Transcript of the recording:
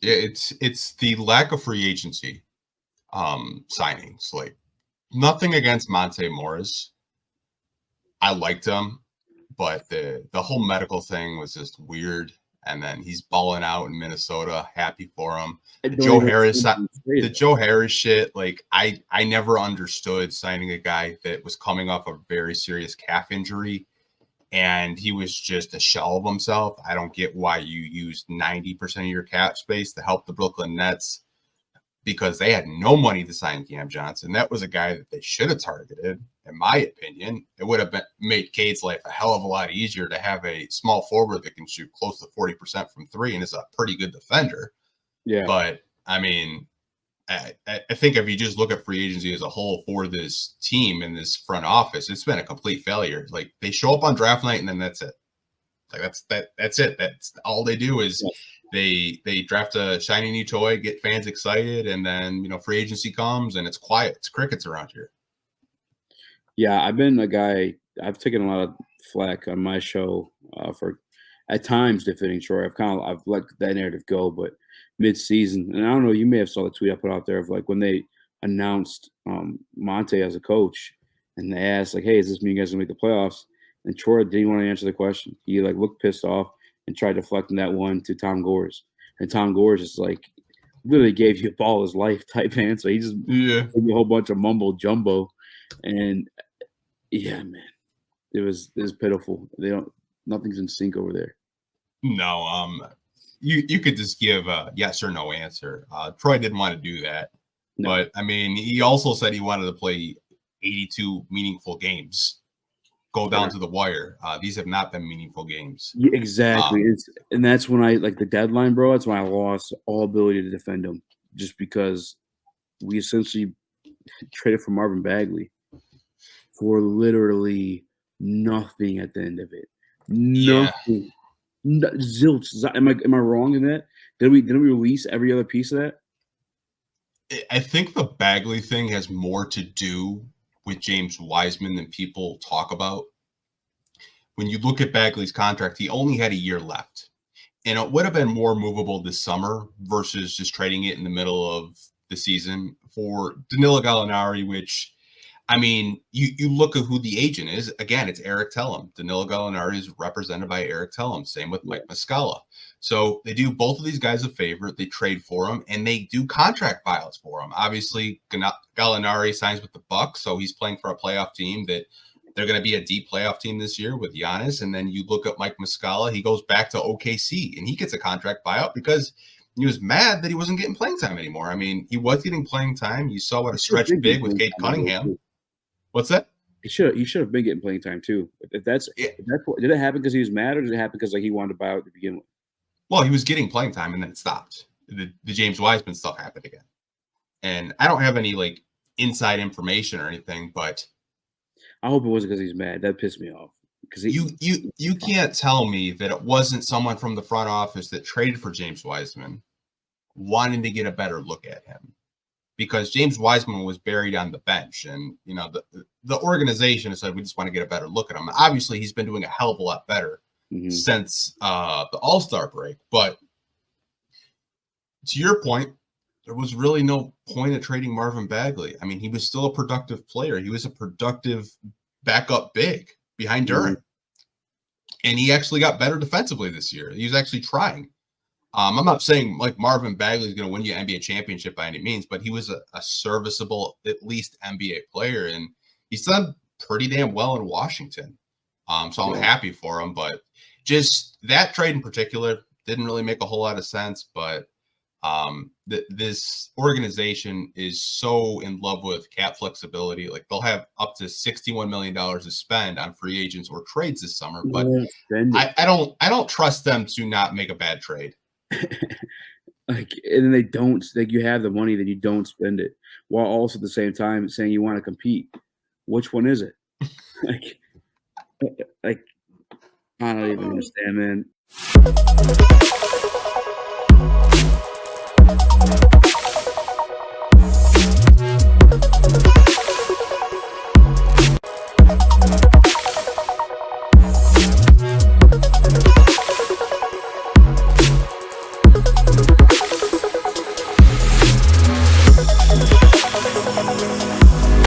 Yeah, it's the lack of free agency signings. Like nothing against Monte Morris. I liked him, but the whole medical thing was just weird. And then he's balling out in Minnesota. Happy for him. I The don't Joe even Harris, understand the Joe Harris shit. Like I never understood signing a guy that was coming off a very serious calf injury, and he was just a shell of himself. I don't get why you used 90% of your cap space to help the Brooklyn Nets, because they had no money to sign Cam Johnson. That was a guy that they should have targeted, in my opinion. It would have made Cade's life a hell of a lot easier to have a small forward that can shoot close to 40% from three and is a pretty good defender. Yeah. But, I mean, I think if you just look at free agency as a whole for this team and this front office, it's been a complete failure. Like, they show up on draft night and then that's it. Like, that's it. That's all they do is they draft a shiny new toy, get fans excited, and then, free agency comes and it's quiet. It's crickets around here. Yeah, I've been a guy. I've taken a lot of flack on my show for at times defending Troy. I've let that narrative go, but mid-season, and I don't know, you may have saw the tweet I put out there of like when they announced Monte as a coach, and they asked like, "Hey, does this mean you guys gonna make the playoffs?" And Troy didn't want to answer the question. He like looked pissed off and tried deflecting that one to Tom Gores, and Tom Gores is like literally gave you a ball his life type answer. He just gave you a whole bunch of mumbo jumbo, and yeah, man, it was pitiful. Nothing's in sync over there. No, you could just give a yes or no answer. Troy didn't want to do that, but I mean, he also said he wanted to play 82 meaningful games, go down to the wire. These have not been meaningful games. Yeah, exactly. And that's when I like the deadline, bro. That's when I lost all ability to defend him, just because we essentially traded for Marvin Bagley for literally nothing at the end of it. Nothing. Yeah. Zilch. Am I wrong in that? Didn't we release every other piece of that? I think the Bagley thing has more to do with James Wiseman than people talk about. When you look at Bagley's contract, he only had a year left. And it would have been more movable this summer versus just trading it in the middle of the season for Danilo Gallinari, which, I mean, you look at who the agent is. Again, it's Eric Tellem. Danilo Gallinari is represented by Eric Tellem. Same with Mike Muscala. So they do both of these guys a favor. They trade for them, and they do contract buyouts for them. Obviously, Gallinari signs with the Bucks, so he's playing for a playoff team that they're going to be a deep playoff team this year with Giannis. And then you look at Mike Muscala. He goes back to OKC, and he gets a contract buyout because he was mad that he wasn't getting playing time anymore. I mean, he was getting playing time. You saw what a stretch big with Cade Cunningham. What's that? He should have been getting playing time too. If that's did it happen because he was mad, or did it happen because like he wanted to buy out to begin with? Well, he was getting playing time and then it stopped. The James Wiseman stuff happened again, and I don't have any like inside information or anything, but I hope it wasn't because he's mad. That pissed me off. Because you can't tell me that it wasn't someone from the front office that traded for James Wiseman wanting to get a better look at him. Because James Wiseman was buried on the bench, and the organization said we just want to get a better look at him. Obviously, he's been doing a hell of a lot better since the All-Star break. But to your point, there was really no point of trading Marvin Bagley. I mean, he was still a productive player. He was a productive backup big behind Durant, and he actually got better defensively this year. He was actually trying. I'm not saying like Marvin Bagley is going to win you an NBA championship by any means, but he was a serviceable, at least NBA player, and he's done pretty damn well in Washington. So I'm happy for him, but just that trade in particular didn't really make a whole lot of sense. But this organization is so in love with cap flexibility. Like they'll have up to $61 million to spend on free agents or trades this summer, but I don't trust them to not make a bad trade. Like, and they don't, like, you have the money, then you don't spend it, while also at the same time saying you want to compete. Which one is it? like I don't even understand, man.